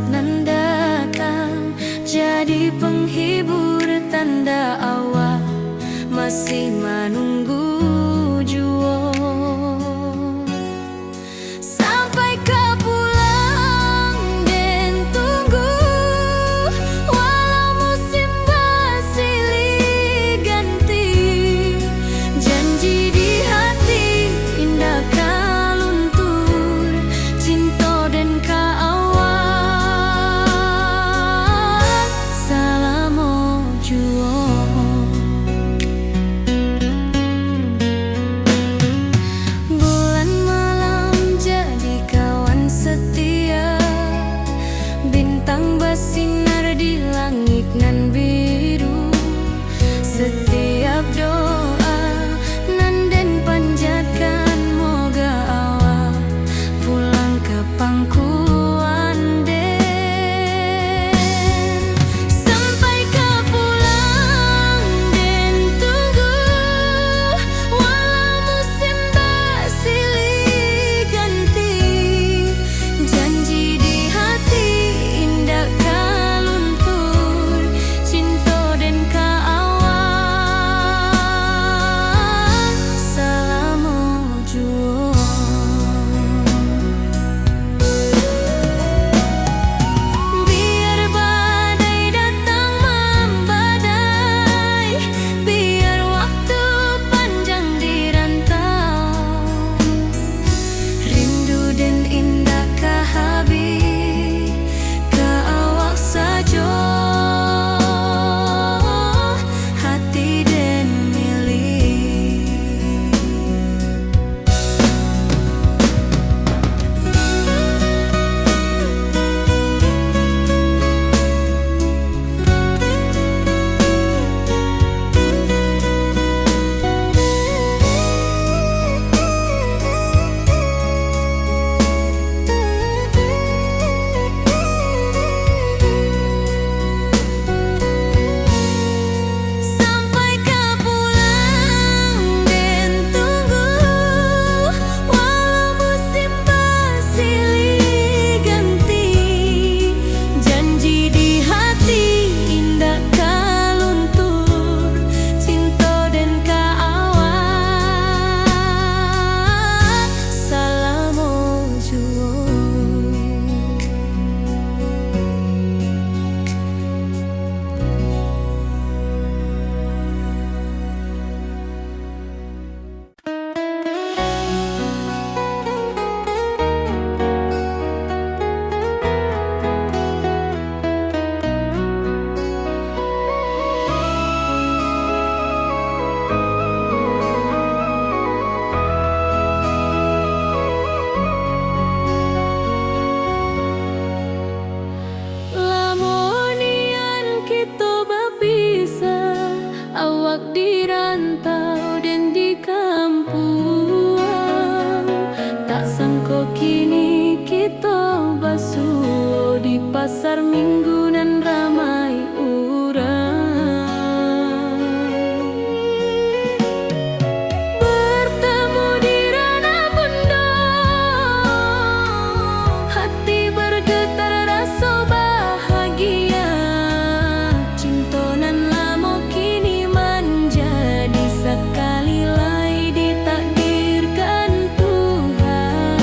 nan datang, jadi penghibur tanda awal masih menunggu jua. Sampai kau pulang dan tunggu, walau musim bersilih ganti, janji di hati indah kau luntur, cinta dan kau awal selama jua. Bulan malam jadi kawan setia, bintang bersinar di langit nan biru. Setiap doa nan den panjatkan, moga awak pulang ke pangkuan den. Sampai kau pulang dan tunggu, walau musim bersilih ganti, janji di hati indah kau luntur, cinta dan kau awal selama jua. Biar badai datang membadai, biar waktu panjang dirantau, rindu dan indah kah habis ke awak saja, hati dan milik. Sampai kau pulang dan tunggu, walau musim bersilih ganti, janji di hati indah kau luntur, cinta dan kau awal selama jua. Lamonian kita berpisah, awak di rantau dan di kampuan, tak sangka kini kita basuh di pasar minggu nan ramai urang. Bertemu di ranah bunda, hati bergetar rasa bahagia, cinta nan lama kini menjadi sekali lagi ditakdirkan Tuhan.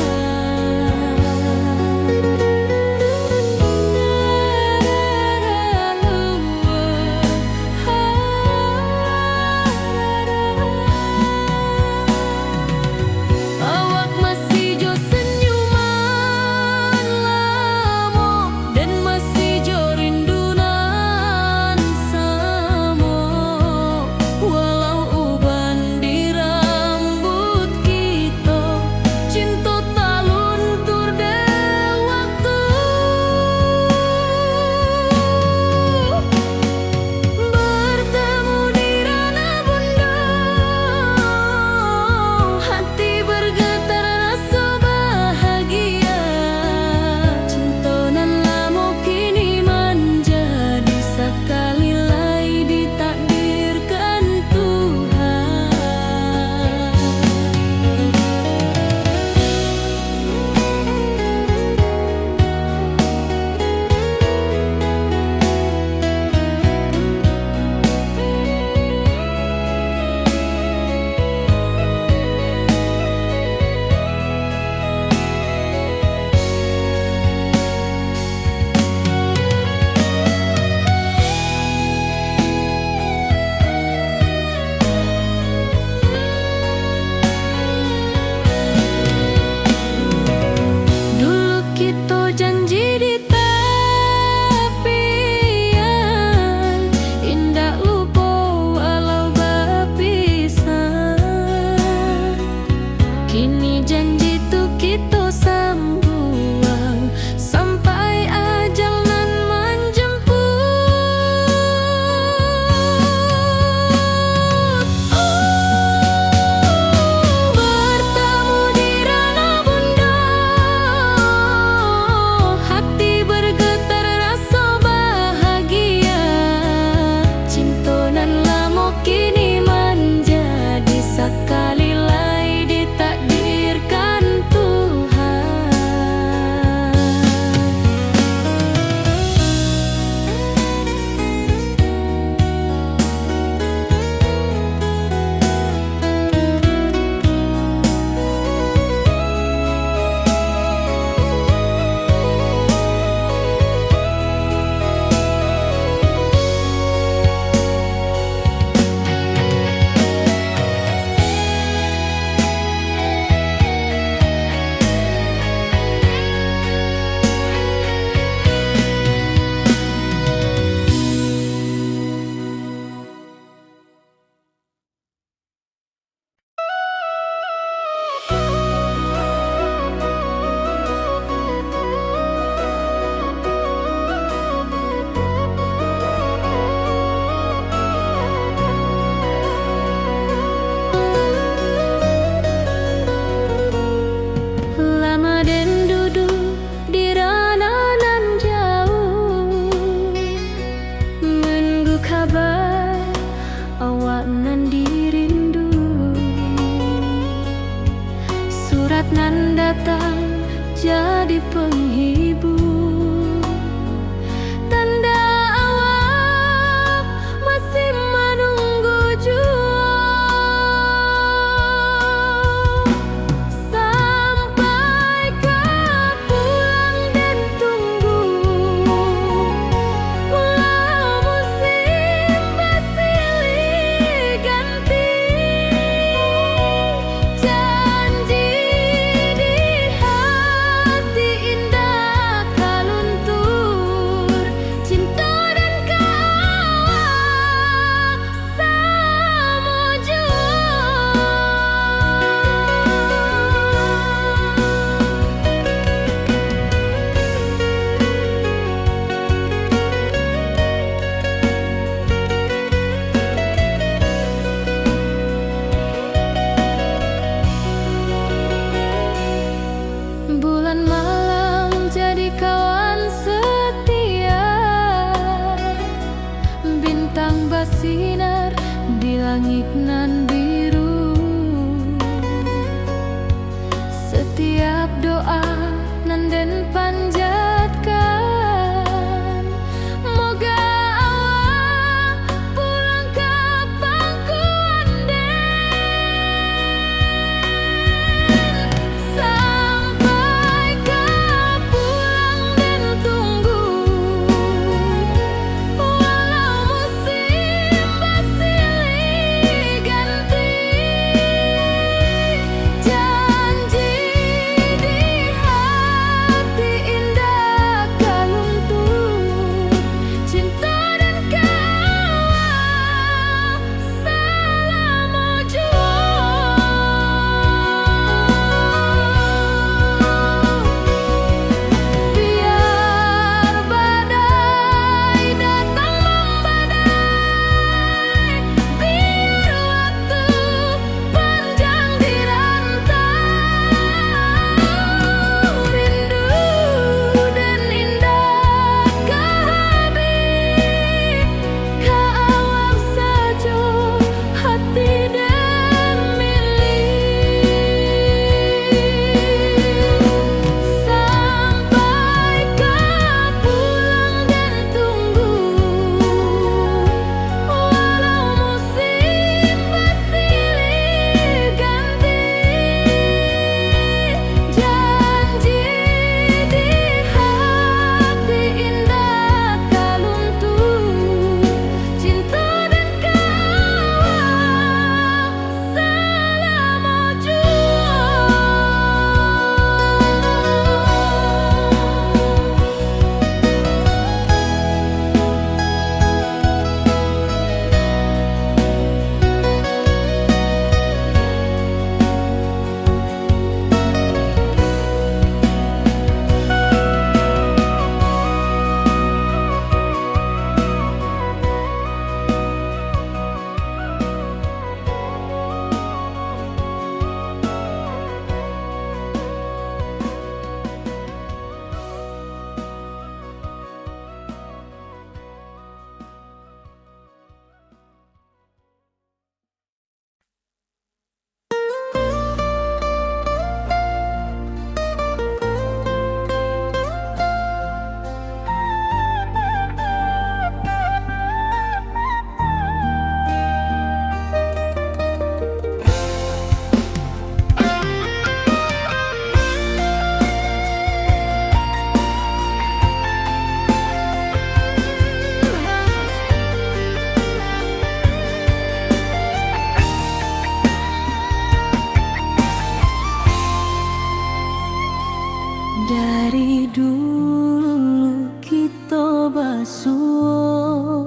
suo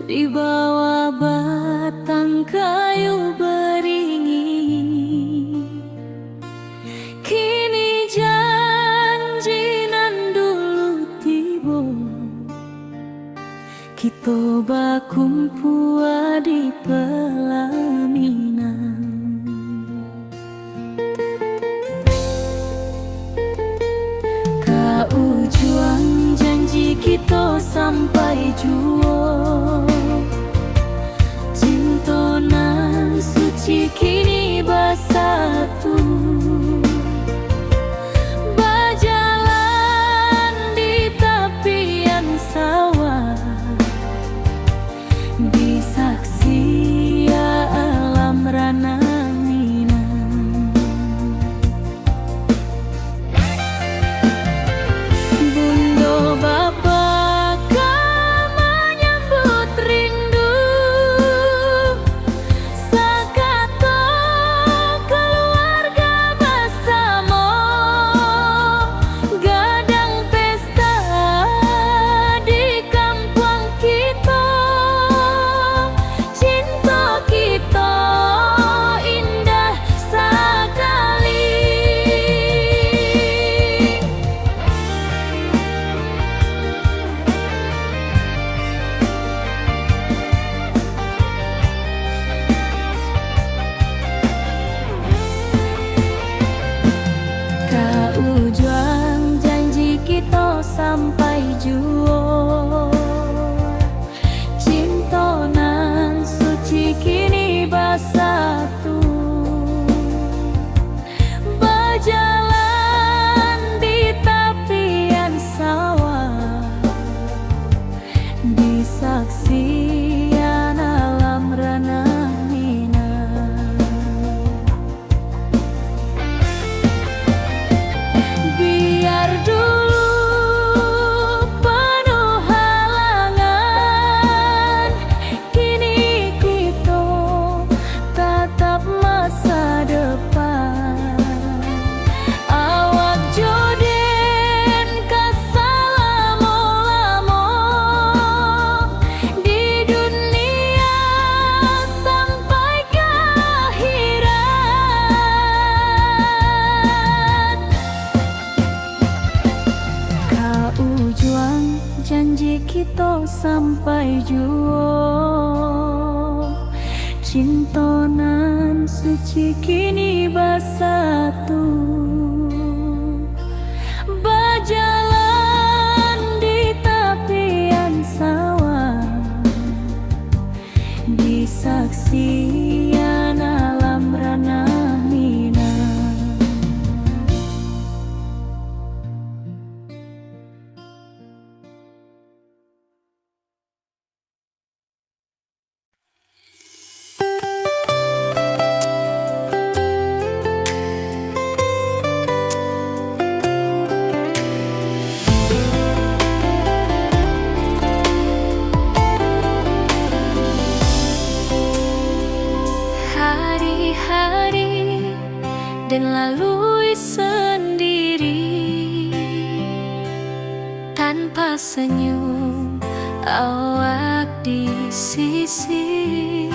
di bawah batang kayu beringin. Kini janji nan dulu tiba, kita bakumpul di pelaminan. Kau juang janji kita sampai jua, cinta nan suci kini bersatu. Berjalan di tepian sawah, di saksi alam rana Minang. Bunda bapa kau menyambut rindu, sekata keluarga bersama, gadang pesta di kampung kita. Cinta kita indah sekali. Kau juang janji kita sampai jua, cinta nan suci kini bersatu. Berjalan di tepian sawah, di saksian alam rana Minang. Biar dulu penuh halangan, kini kita tatap masa depan. Awak joden kesalamo-lamo di dunia sampai ke akhirat. Kau juang janji kita sampai jua, cinta nan suci kini bersatu. Berjalan di tepian sawah, di saksian alam rana Minang. Hari-hari dan lalui sendiri, tanpa senyum awak di sisi.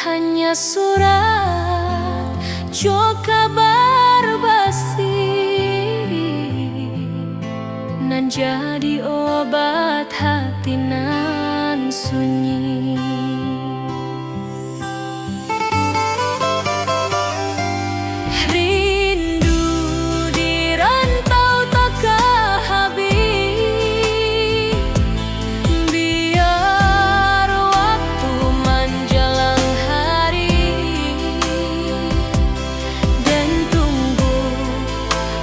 Hanya surat jok kabar basi nan jadi obat hati nan sunyi. Rindu di rantau tak habis, biar waktu menjelang hari dan tunggu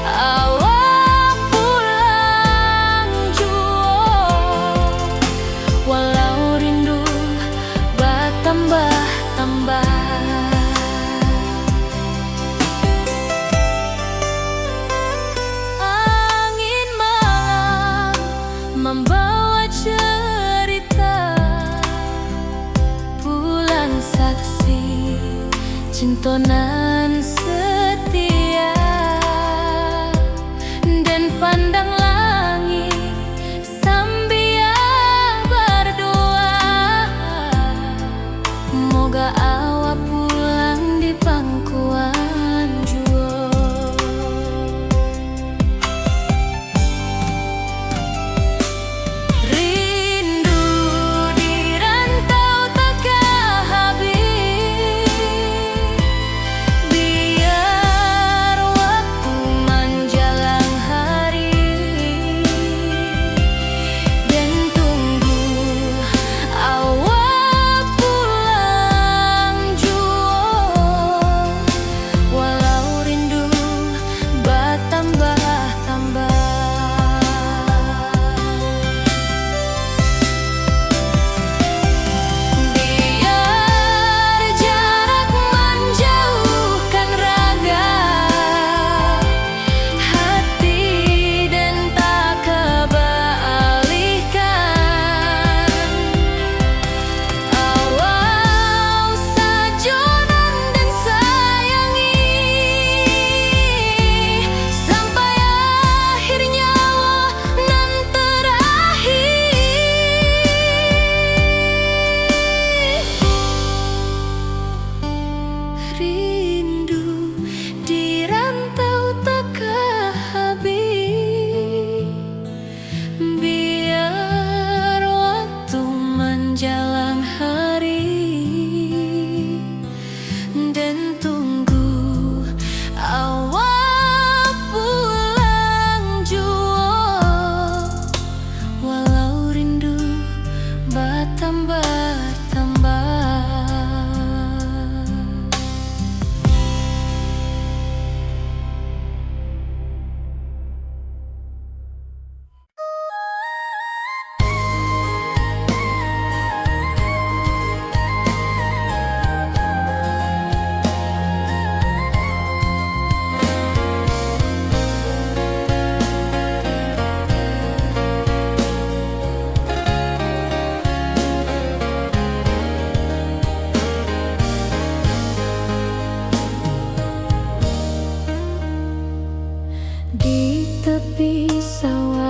awak pulang jua. Walau rindu bertambah-tambah, angin malam membawa cerita, bulan saksi cinta nan setia, dan pandang langit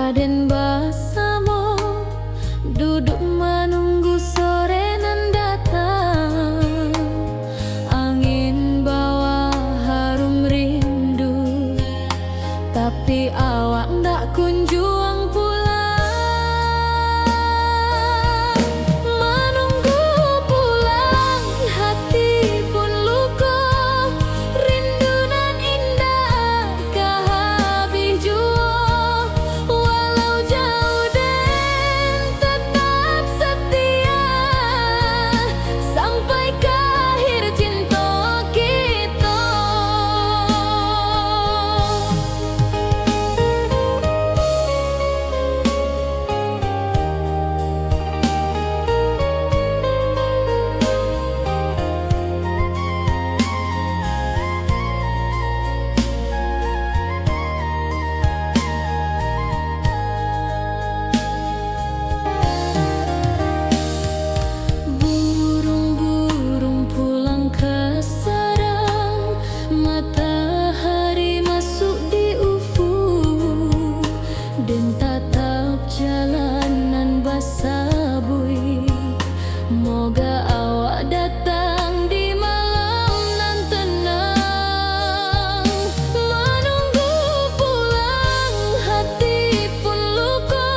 Raden Basamo duduk menunggu sore nan datang. Angin bawa harum rindu, tapi awak ndak kunjung pulang. Menunggu pulang, hati pun luka. Rindu nan indah kah habis jua. Walau jauh dan tetap setia, sampai ke akhir cinta kita. Burung-burung pulang ke sarang, matahari masuk di ufuk, dan tatap jalanan basah bui. Moga awak datang di malam nan tenang. Menunggu pulang, hati pun luka.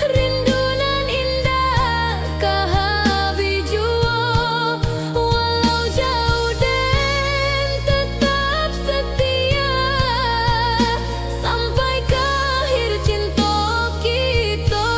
Rindu nan indah kah habis jua. Walau jauh dan tetap setia, sampai ke akhir cinta kita.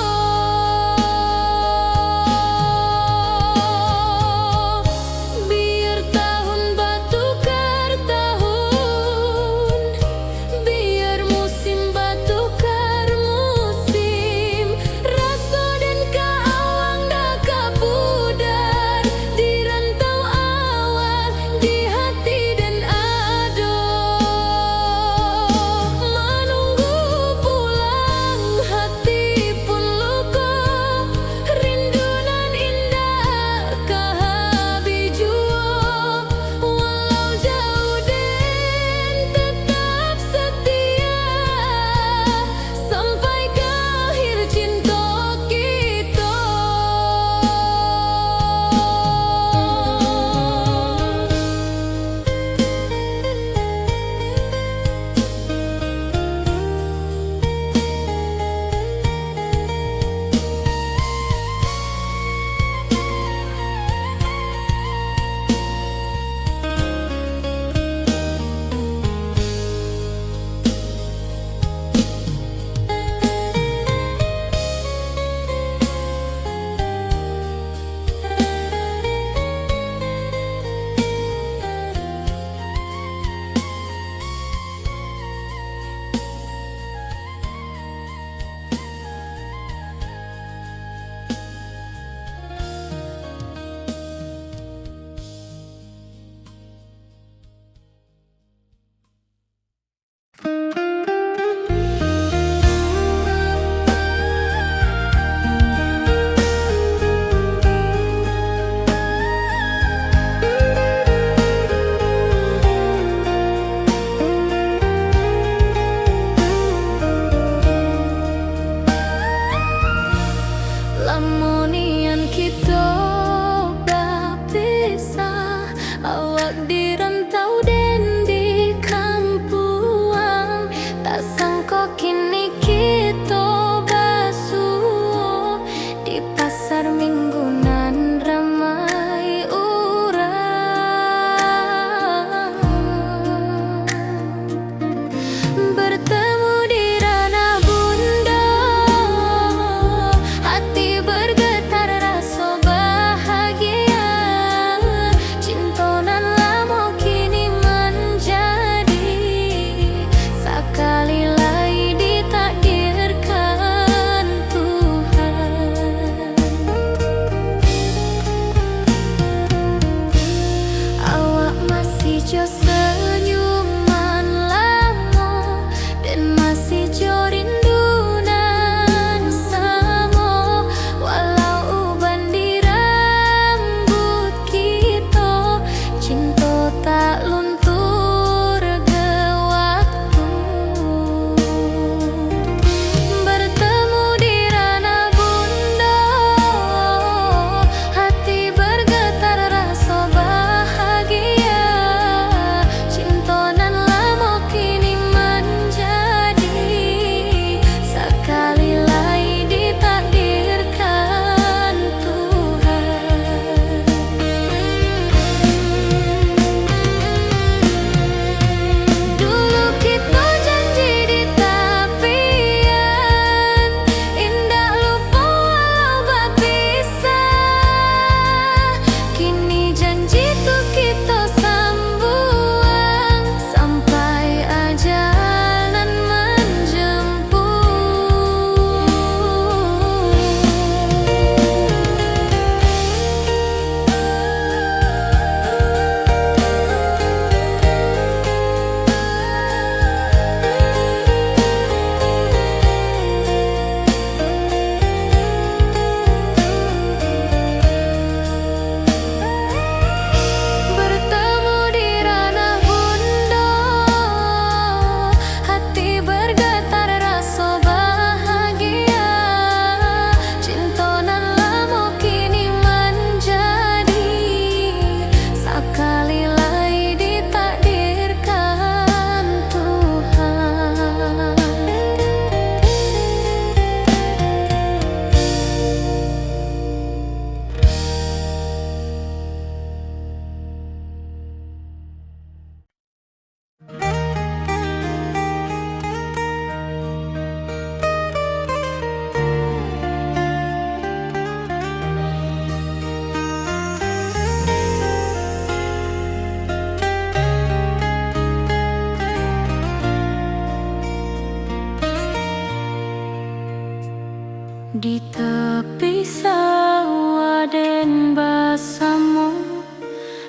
Di tepi sawah den basamu,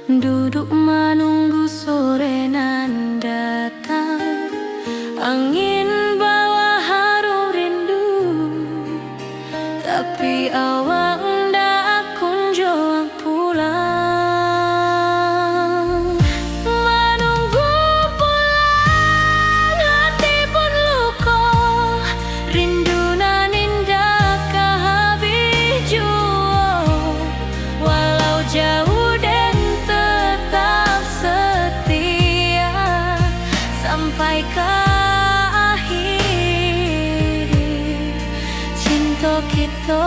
duduk menunggu sore nan datang. Angin bawa harum rindu, tapi awak ndak kunjung pulang. Menunggu pulang, hati pun luka, rindu nan indah kehabis jua. Walau jauh dan tetap setia sampai ke akhir cinta kita.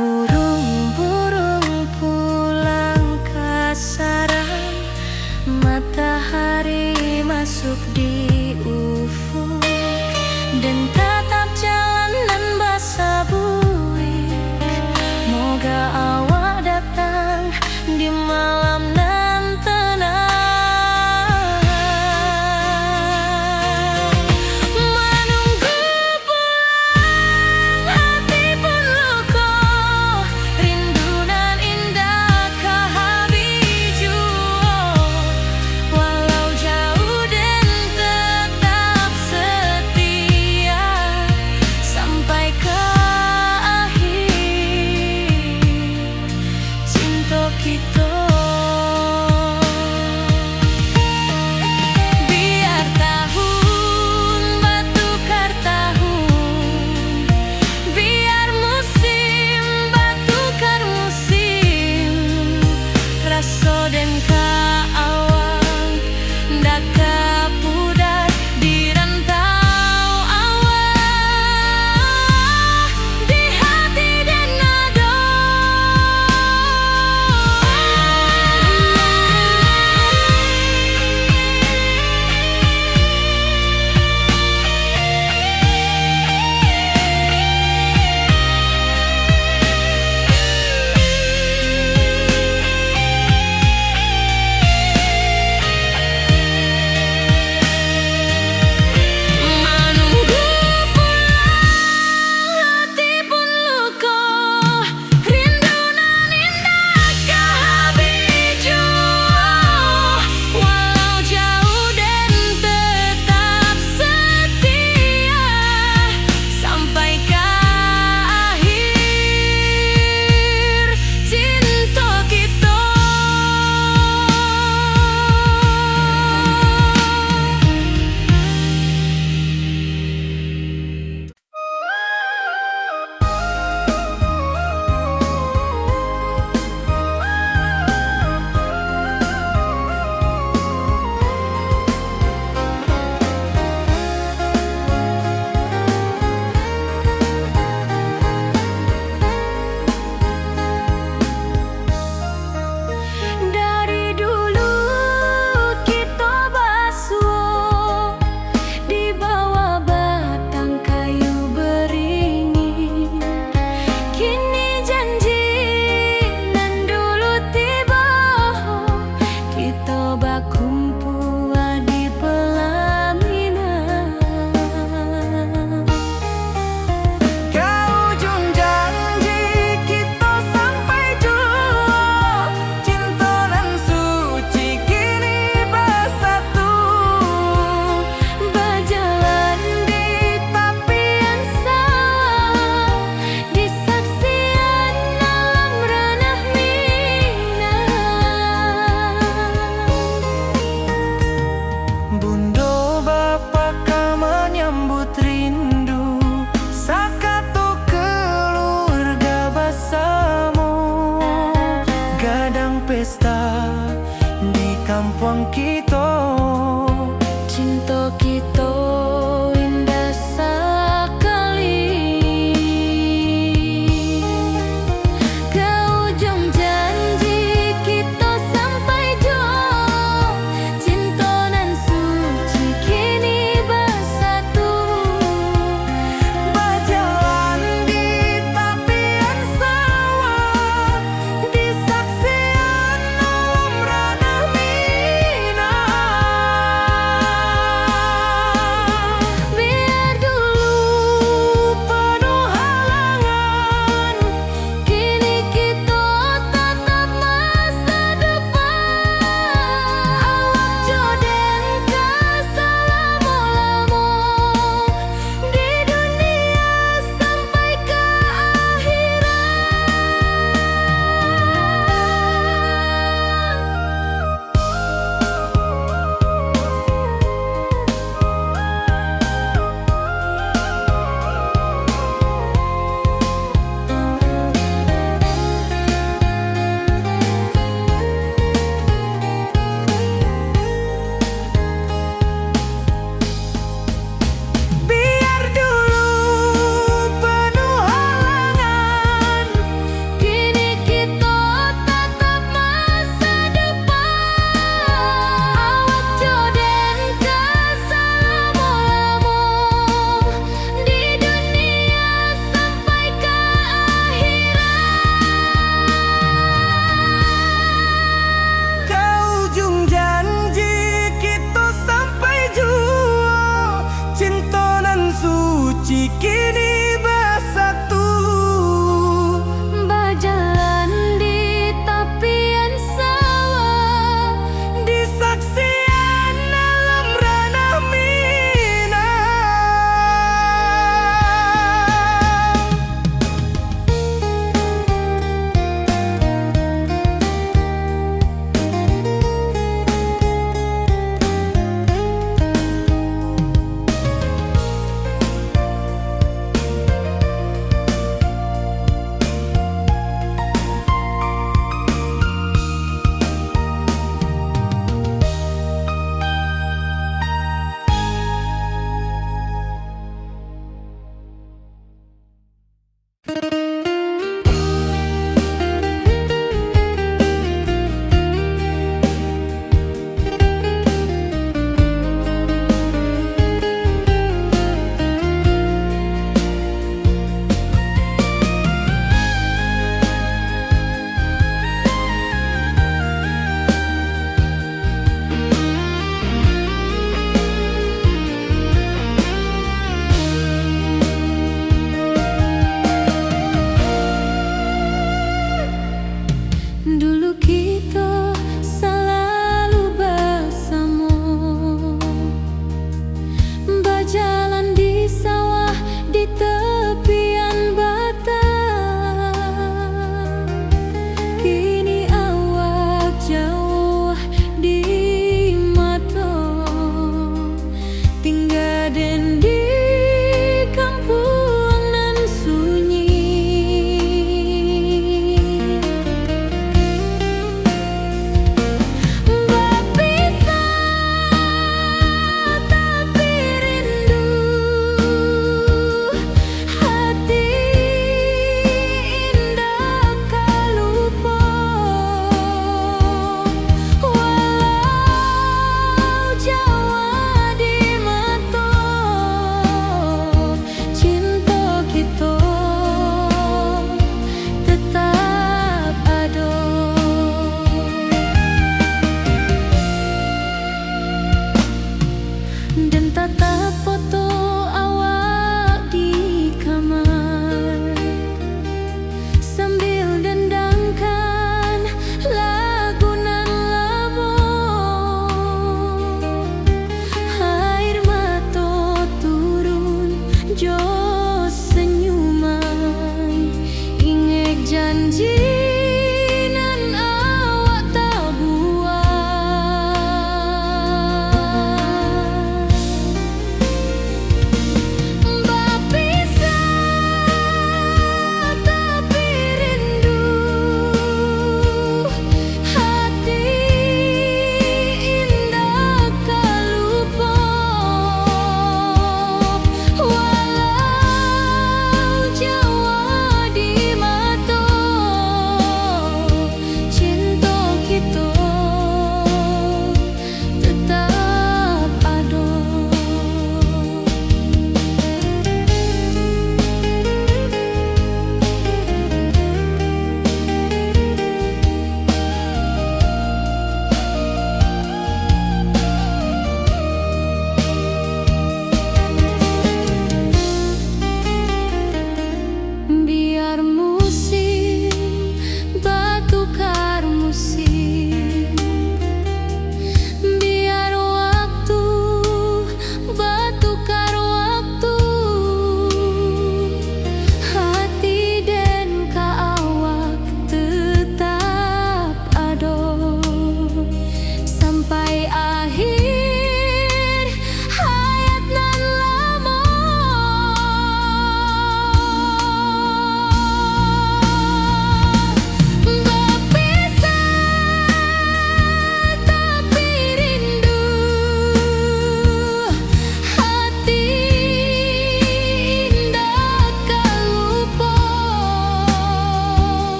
Burung-burung pulang ke sarang, matahari masuk di ufuk, dan tatap jalanan basah buik. Moga awak datang di malam nan tenang. Menunggu pulang, hati pun luka, rindu nan indah kehabis jua. Walau jauh dan tetap setia sampai ke akhir cinta kita. Biar tahun batukar tahun, biar musim batukar musim, rasa dan kaawang ndak kapudar di rantau awak, di hati dan nado.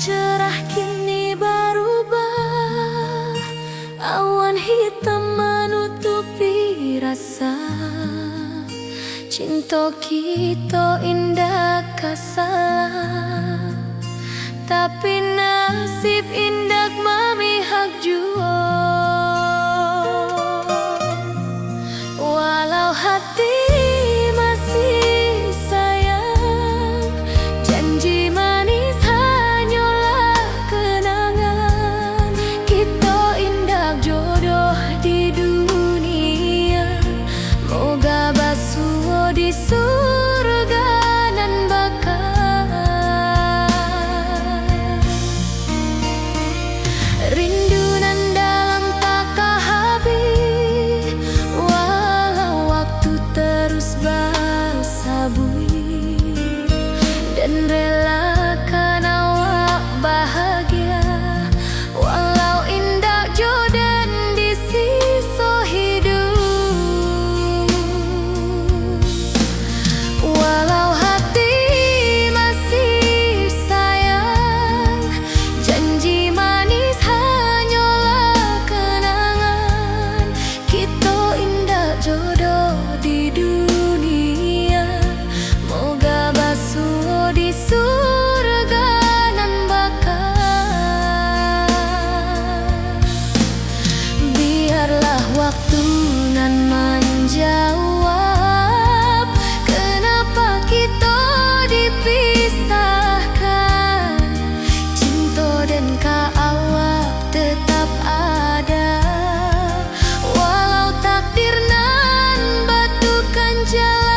cerah kini berubah, awan hitam menutupi rasa. Cinta kita indah kasalah, tapi nasib indah memihak jua. Walau hati masih sayang, janji manis hanyalah kenangan. Kita indah jodoh di dunia, moga basuh di surga nan bakal. Rindu nan dalam tak habis, walau waktu terus bersabui, dan relakan awak bahagia, walau indah jodan di sisa hidup. Walau hati masih sayang, janji manis hanyalah kenangan. Kita indah jodoh di dunia, moga basuh di surga nan bakal. Biarlah waktu nan menjawab, kenapa kita dipisahkan. Cinta dan awak tetap ada, walau takdir nan batukan jalan.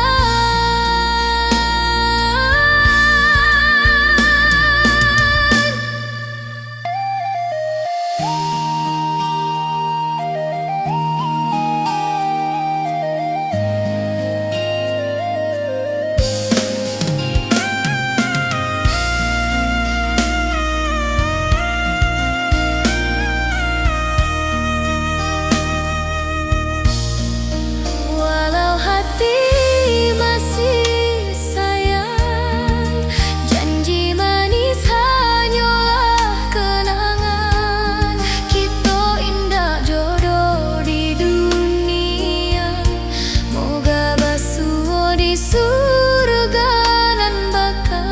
Walau hati masih sayang, janji manis hanyalah kenangan. Kita indah jodoh di dunia, moga basuh di surga nan bakal.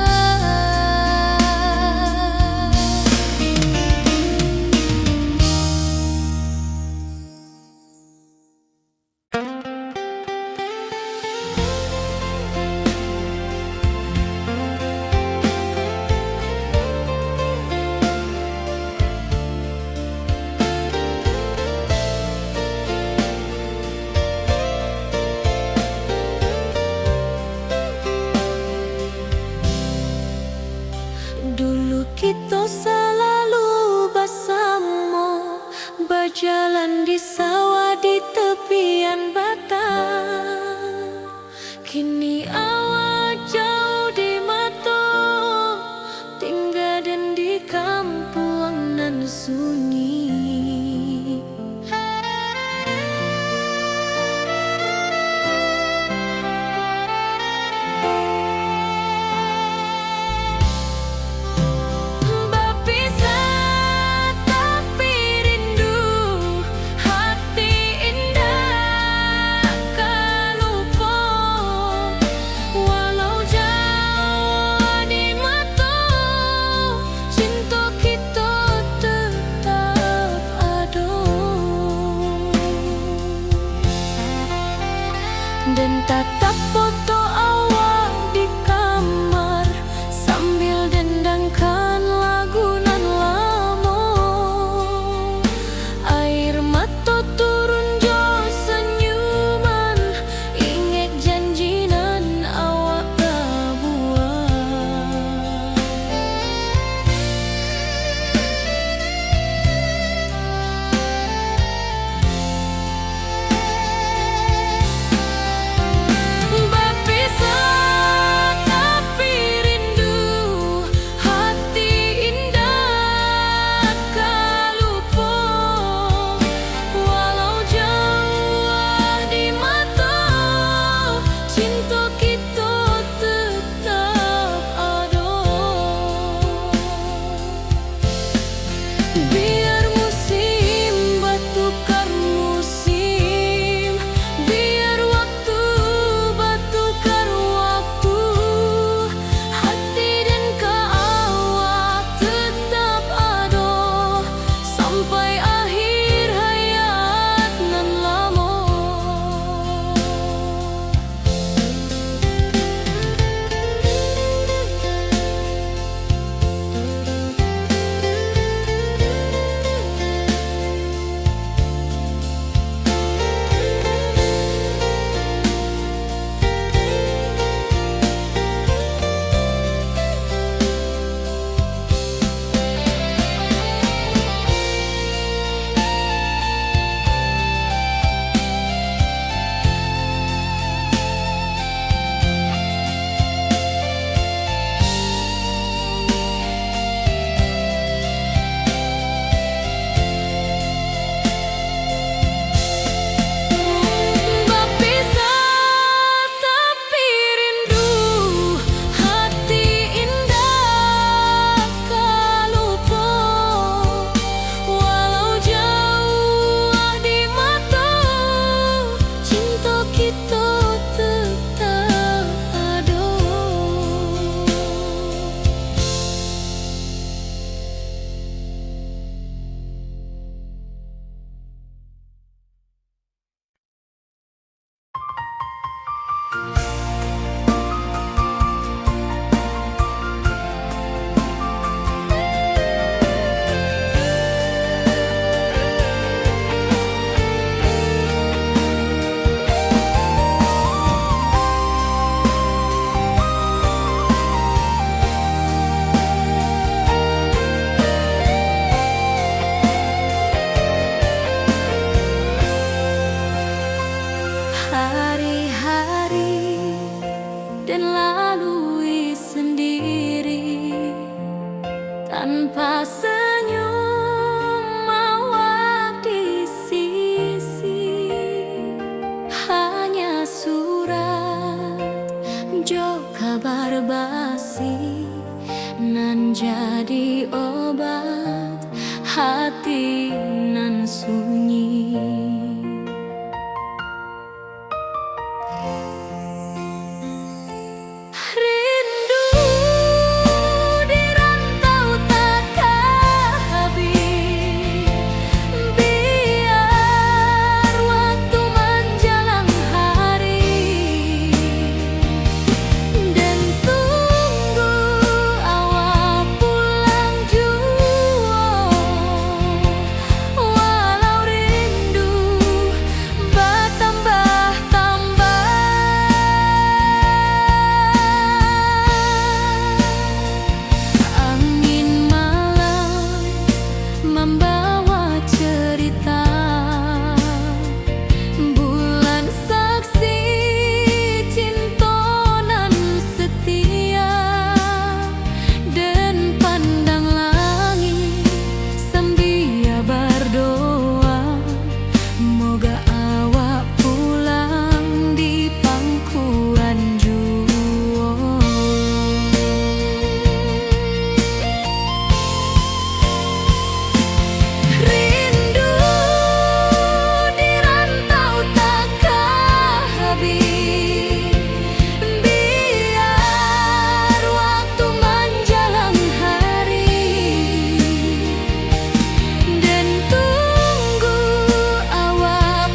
Dulu kita selalu bersama, berjalan di sawah di tepian batang. Kini awak jauh di mata, tinggal dan di kampung nan sunyi. Berpisah tapi rindu, hati indah kan lupa. Walau jauh di mata, cinta kita tetap ada. Dan tatap foto awak di kamar, sambil dendangkan lagu nan lama. Air mata turun jo senyuman, ingat janji nan awak buat. hari-hari dan lalui sendiri tanpa senyum awak di sisi. Hanya surat jo kabar basi nan jadi obat hati nan sunyi. Rindu di rantau takkan habis, biar waktu menjelang hari dan tunggu awak pulang jua. Walau rindu bertambah-tambah, angin malam membawa cerita, bulan saksi cinta nan setia, dan pandang langit sambil berdoa, moga awak pulang di pangkuan jua. Rindu di rantau takkan habis, biar waktu menjelang hari dan tunggu awak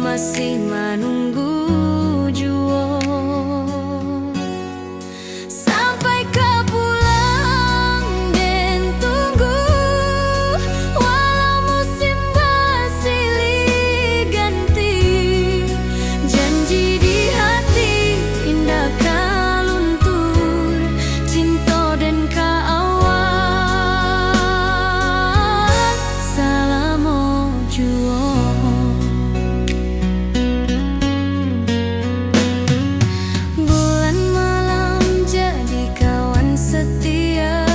masih menunggu jua. Sampai kau pulang dan tunggu, walau musim bersilih ganti. Janji di hati indah kau luntur, cinta dan kaawak selama jua. Bulan malam jadi kawan setia,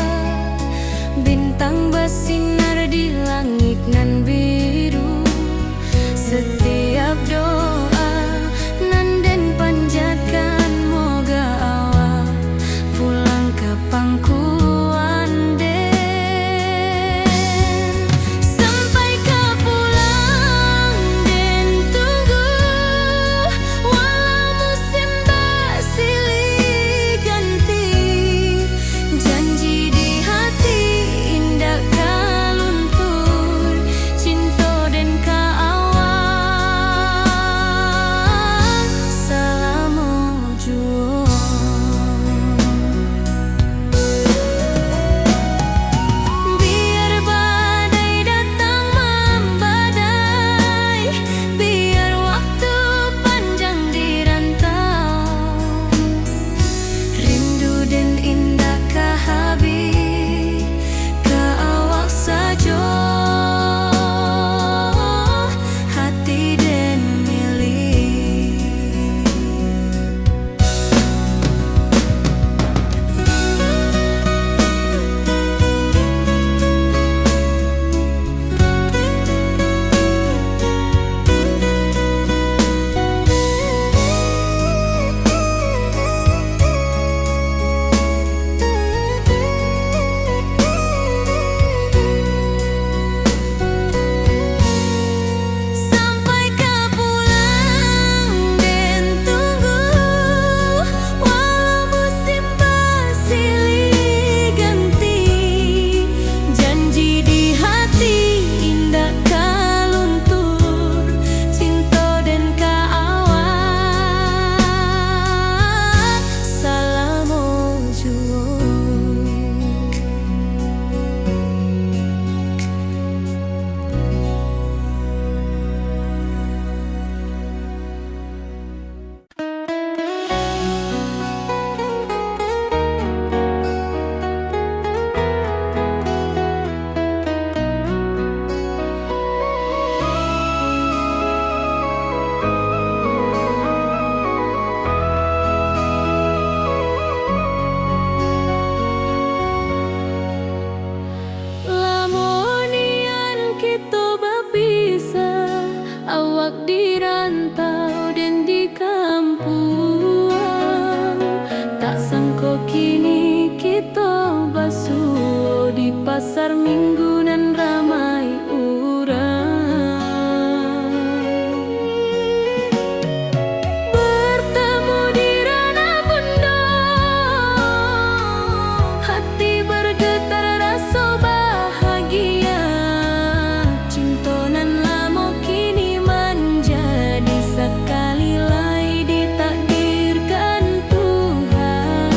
bintang bersinar di langit nan biru. Setiap doa nan den panjatkan, moga awak pulang ke pangkuan den. Sampai kau pulang dan tunggu, walau musim bersilih ganti. Janji di hati indah kau luntur, cinta dan kaawak selama jua. Biar badai datang membadai, biar waktu panjang dirantau, rindu dan indah kahabis kaawak saja, hati dan milik. Sampai kau pulang dan tunggu, walau musim bersilih ganti. Janji di hati indah kau luntur, cinta dan kaawak selama jua. Lamonian kita berpisah, awak di rantau dan di kampuang. Tak sangka kini kita basuh di pasar minggu nan ramai urang. Bertemu di ranah bunda, hati bergetar rasa bahagia. Cinta nan lama kini menjadi sekali lagi ditakdirkan Tuhan.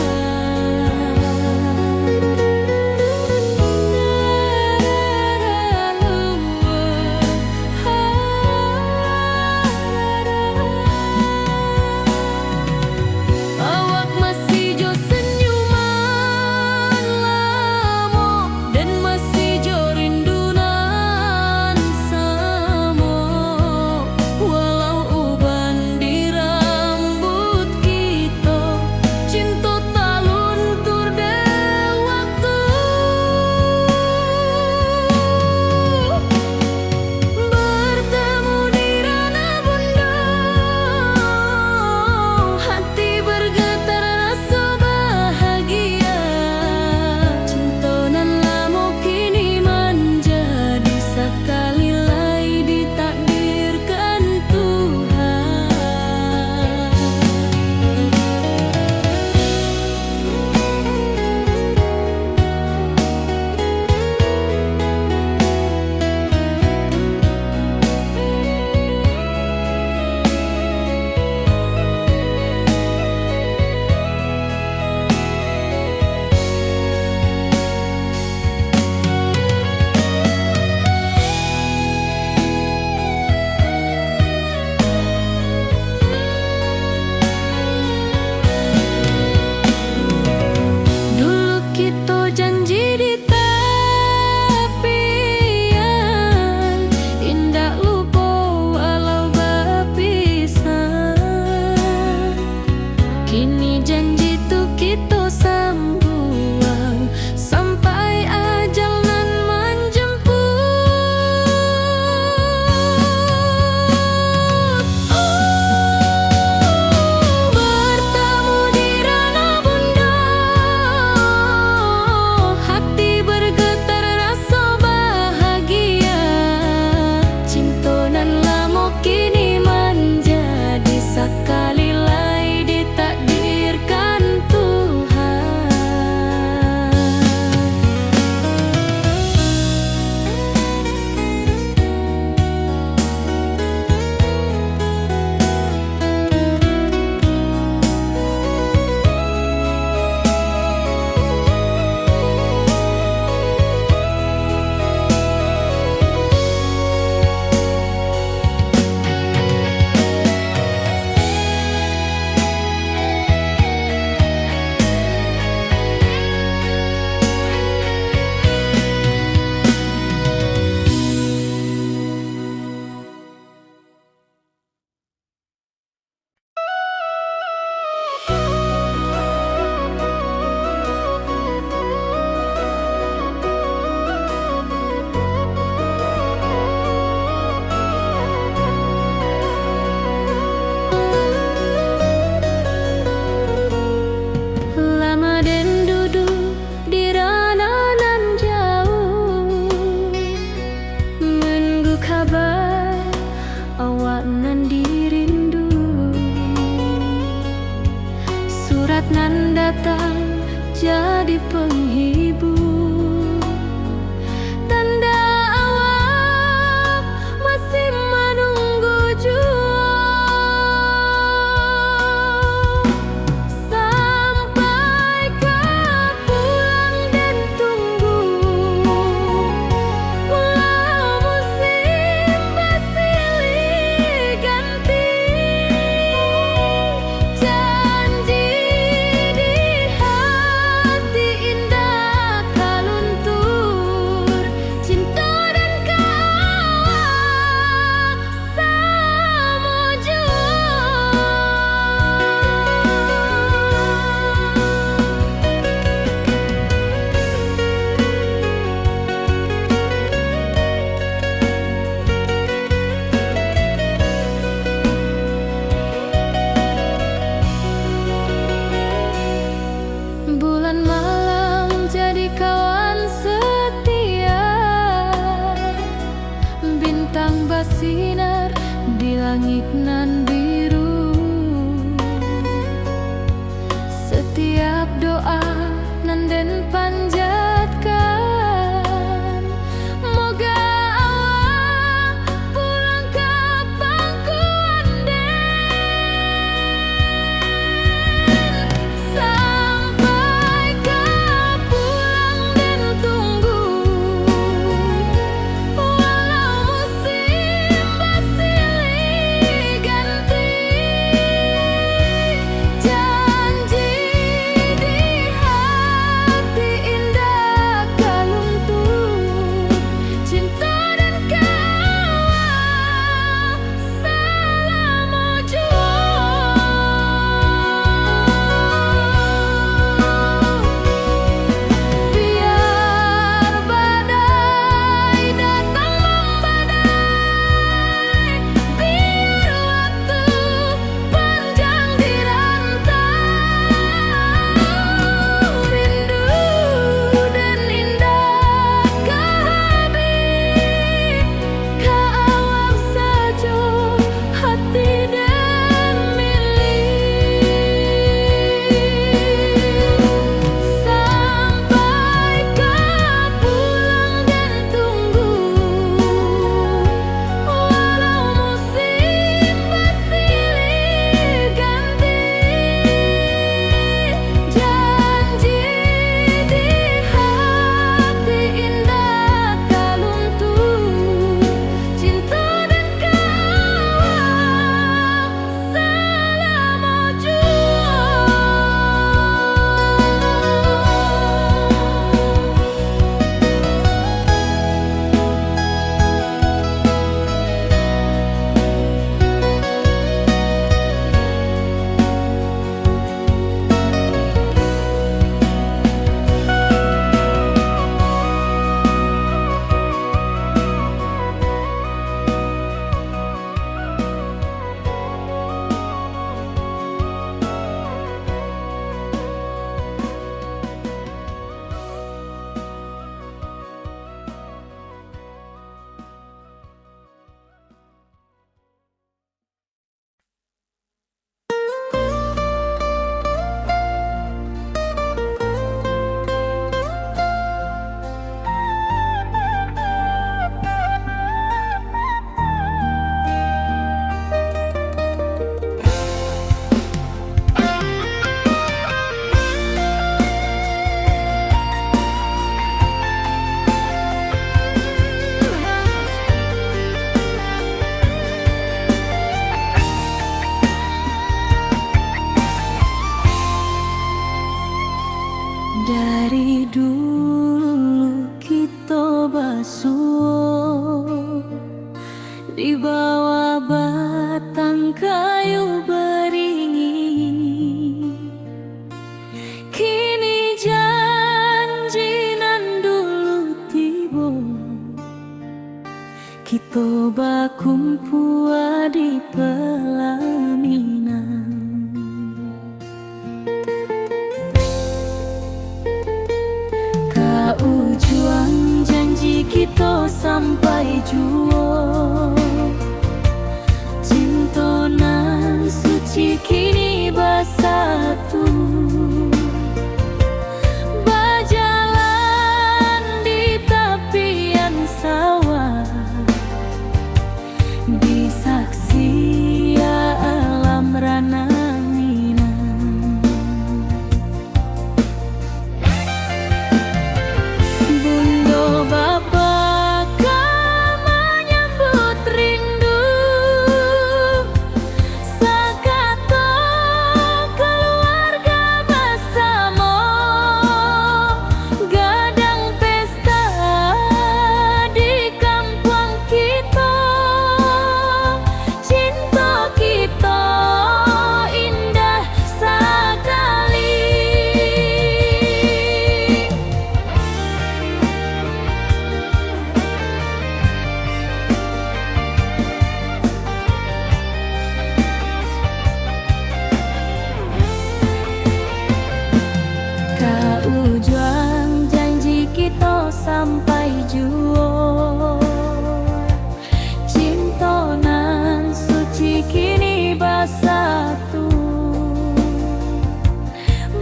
suo di bawah batang kayu beringin. Kini janji nan dulu tiba, kita bakumpul di pelaminan. Kau juang janji kita sampai jua, cinta nan suci kini bersatu. Berjalan di tepian sawah, di saksi alam rana Minang. Bunda bapa kau menyambut rindu, sekata keluarga bersama, gadang pesta di kampung kita. Cinta kita indah sekali. Kau juang janji kita sampai jua, cinta nan suci kini bersatu.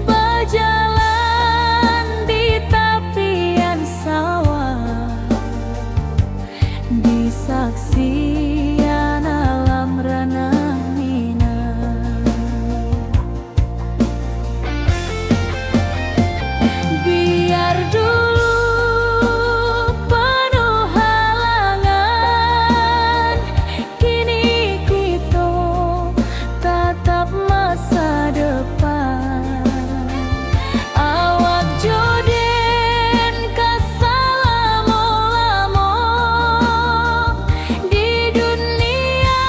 Berjalan di tepian sawah, di saksian alam rana Minang. Biar dulu penuh halangan, kini kita tatap masa depan. Awak joden kesalamo-lamo di dunia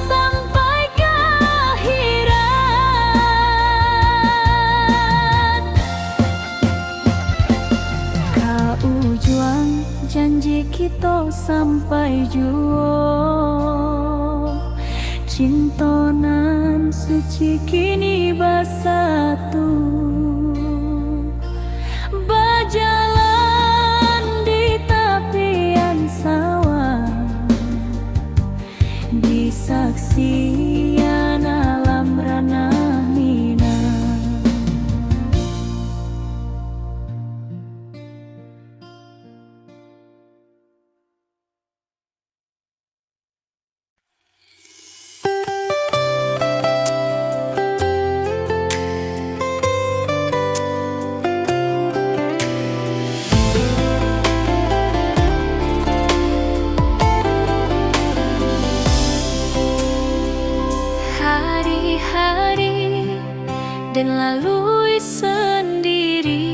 sampai ke akhirat. Kau juang janji kita sampai jua, cinta nan suci kini bersatu. Berjalan di tepian sawah, di saksian alam rana Minang. Hari-hari dan lalui sendiri,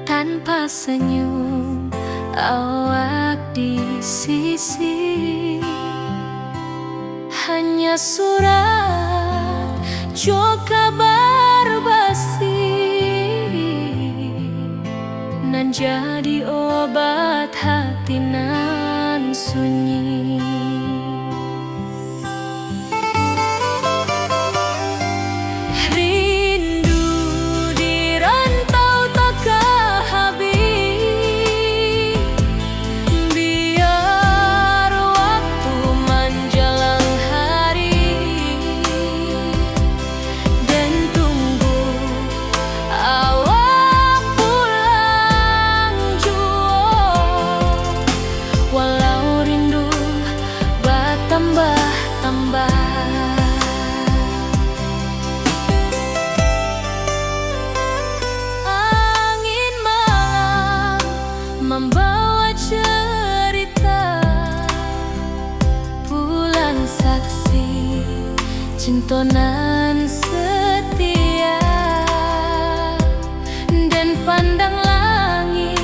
tanpa senyum awak di sisi. Hanya surat jok kabar basi, nan jadi obat hati nan sunyi. Rindu di rantau tak habis, biar waktu menjelang hari, dan tunggu awak pulang jua. Walau rindu bertambah-tambah, angin malam membawa cerita, bulan saksi cinta nan setia, dan pandang langit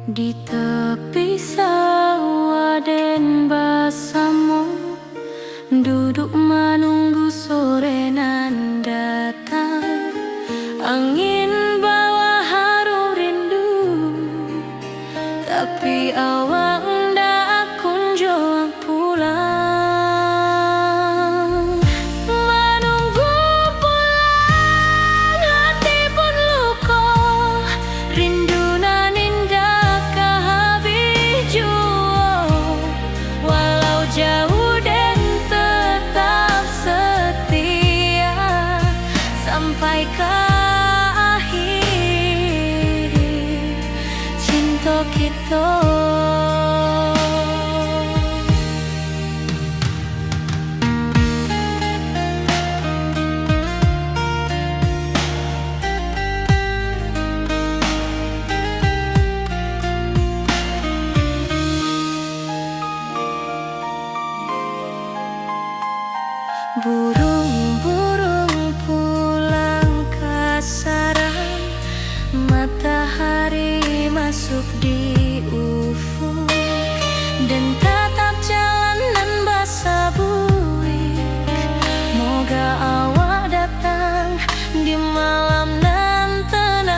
Di tepi sawah den basamu, duduk menunggu sore nan datang. Angin bawa harum rindu, tapi awak ndak kunjung pulang. Menunggu pulang, hati pun luka, rindu nan indah kehabis jua. Walau jauh dan tetap setia sampai ke akhir cinta kita. Burung-burung pulang ke sarang, matahari masuk di ufuk, dan tatap jalanan basah buik. Moga awak datang di malam nan tenang.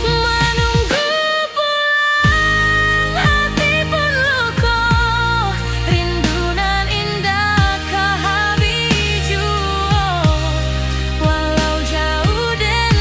Menunggu pulang, hati pun luka, rindu nan indah kehabis jua. Walau jauh dan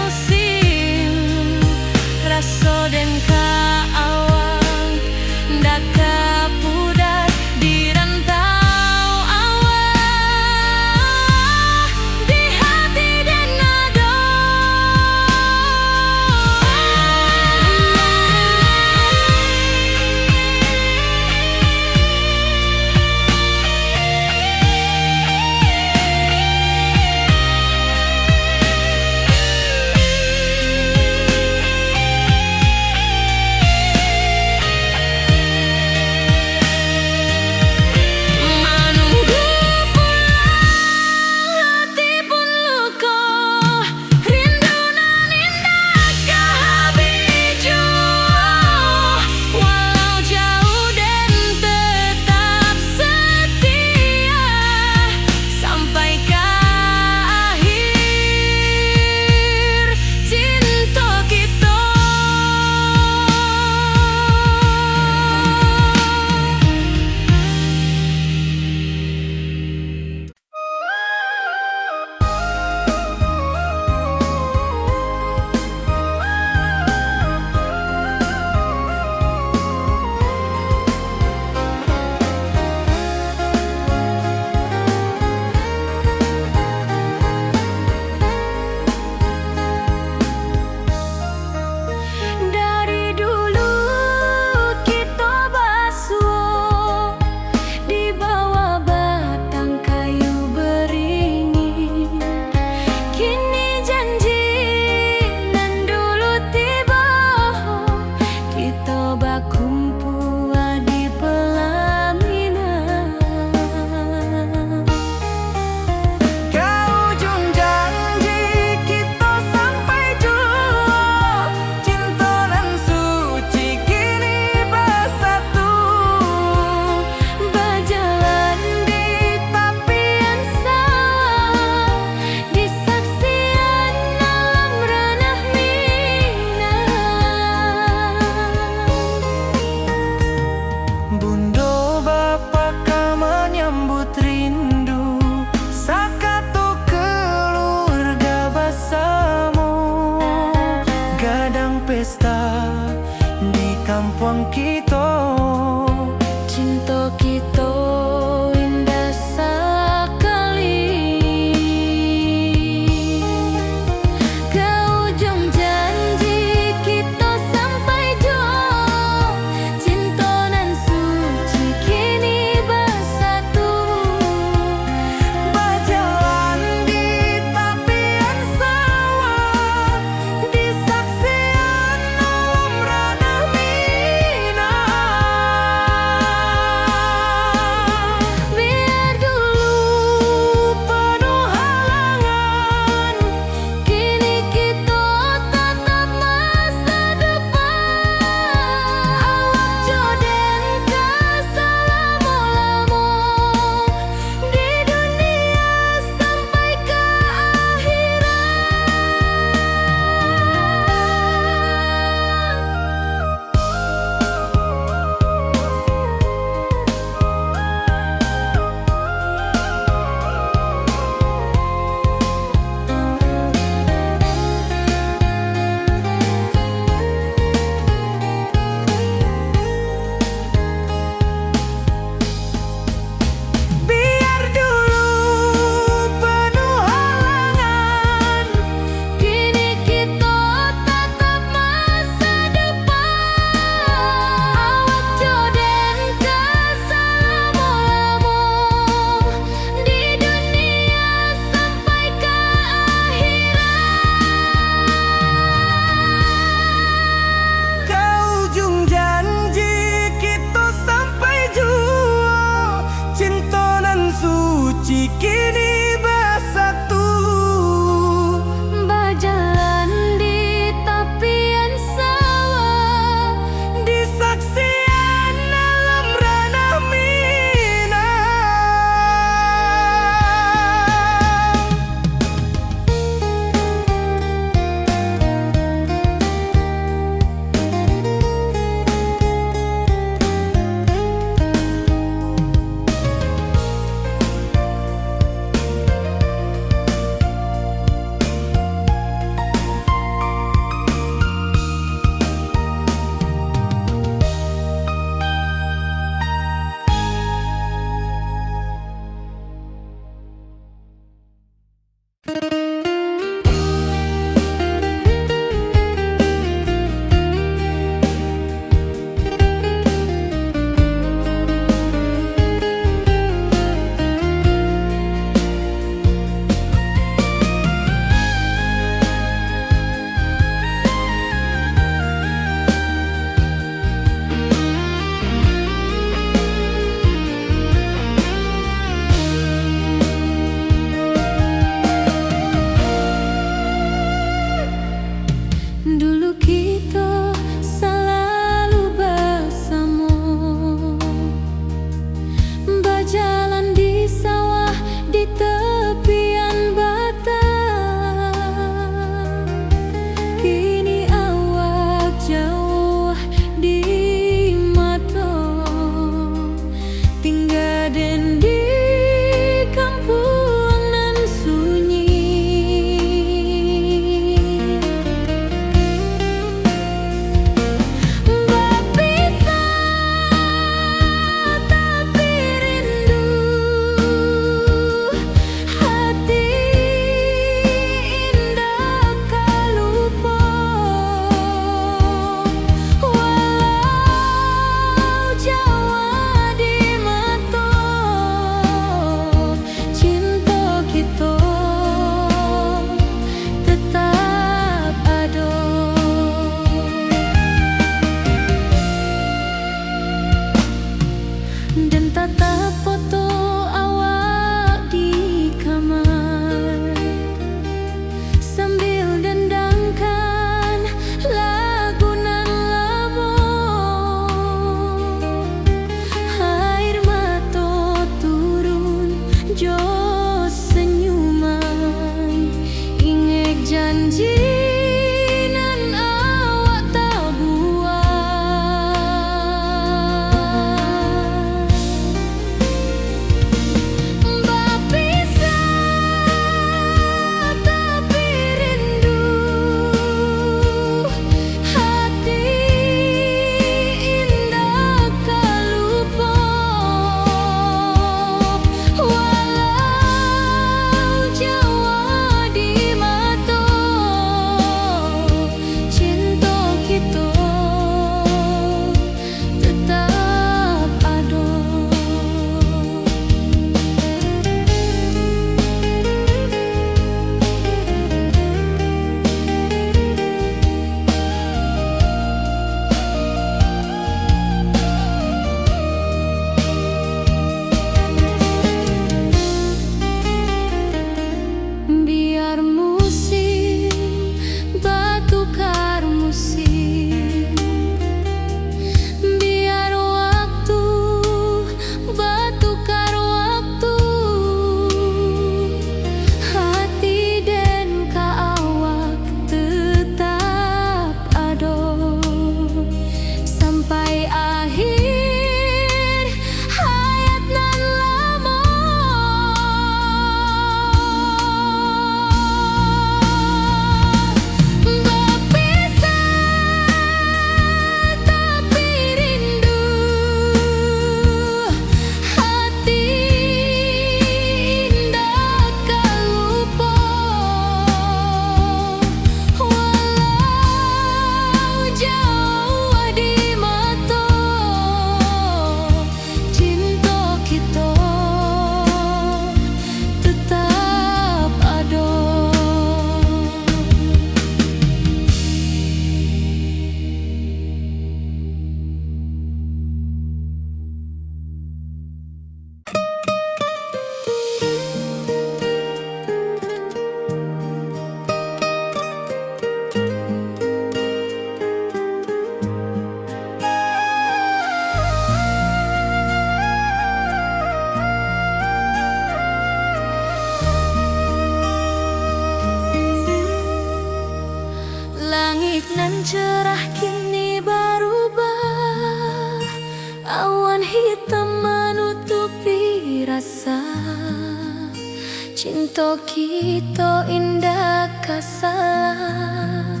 Cinta kita indah kasalah,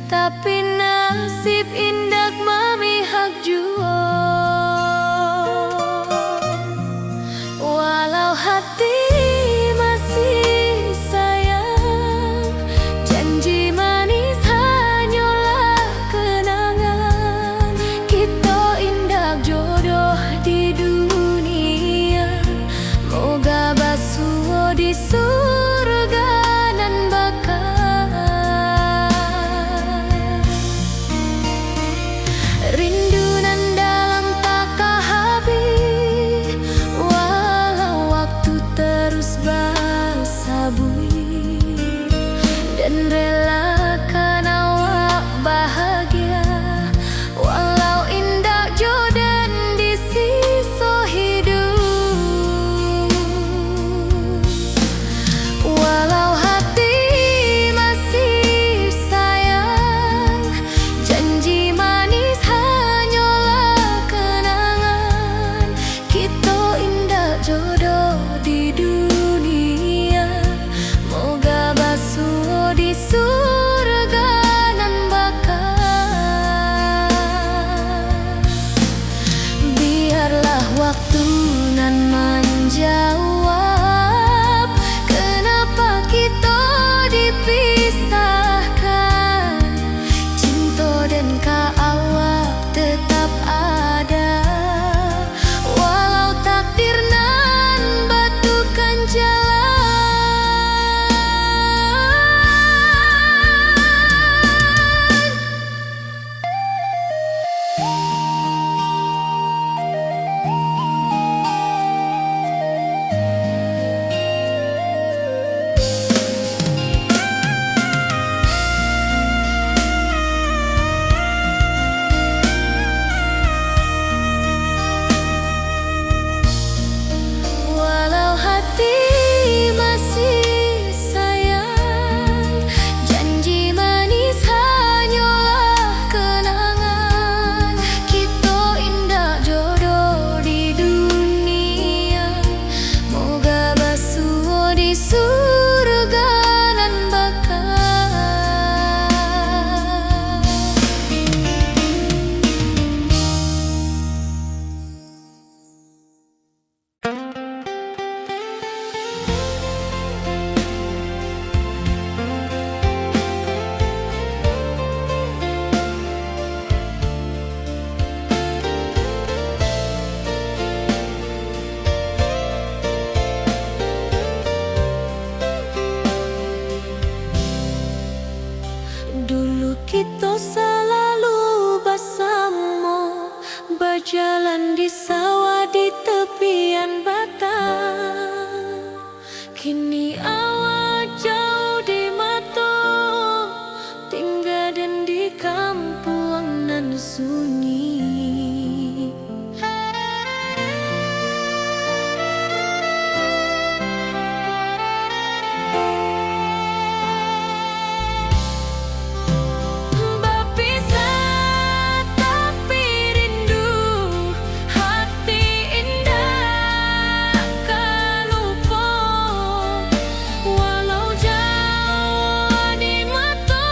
tapi nasib indah memihak jua. Walau hati masih sayang, janji manis hanyalah kenangan. Kita indah jodoh di dunia, moga basuh di surga nan bakal. Rindu nan dalam tak habis, walau waktu terus bersabui, dan relakan awak bahagia, walau indah jodan di sisa hidup. Walau hati masih sayang, janji manis hanyalah kenangan. Kita indah jodoh di dunia, moga basuh di surga nan bakal. Biarlah waktu nan menjawab kenapa kita dipisahkan. Cinta dan awak tetap ada, walau takdir nan batukan jalan. Walau hati masih sayang, janji manis hanyalah kenangan. Kita indah jodoh di dunia, moga basuh di surga nan bakal. Dulu kita selalu bersama, berjalan di sawah di tepian batang. Kini awak jauh di mata, tinggal dan di kampung nan sunyi. Berpisah tapi rindu, hati indah kan lupa. Walau jauh di mata,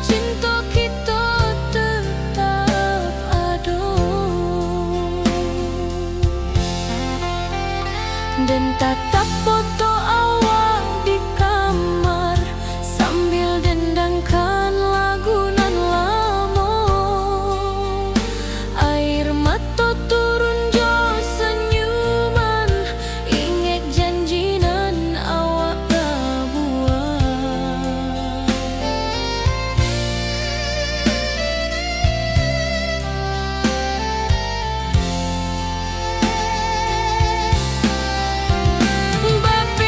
cinta kita tetap ada. Dan tatap foto awak di kamar, sambil dendangkan lagu nan lama. Air mata turun jo senyuman, ingat janji nan awak buat. Berpisah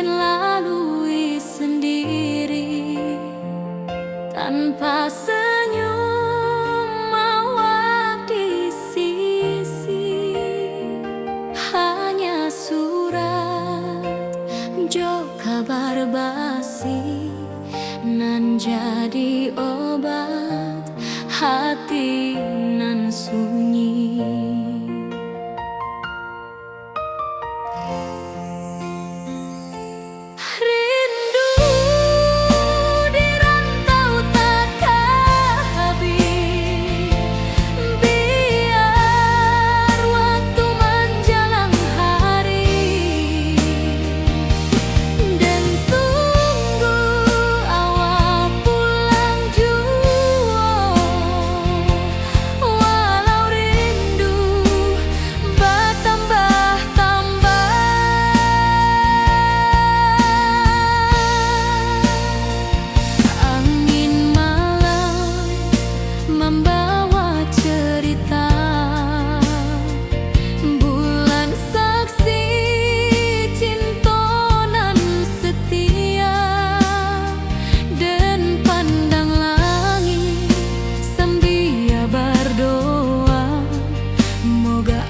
dan lalui sendiri tanpa senyum awak di sisi. Hanya surat jo kabar basi nan jadi obat hati nan sunyi. Rindu di rantau takkan habis, biar waktu menjelang hari, dan tunggu awak pulang jua. Walau rindu bertambah-tambah, angin malam membawa cerita, bulan saksi cinta nan setia, dan pandang langit sambil berdoa moga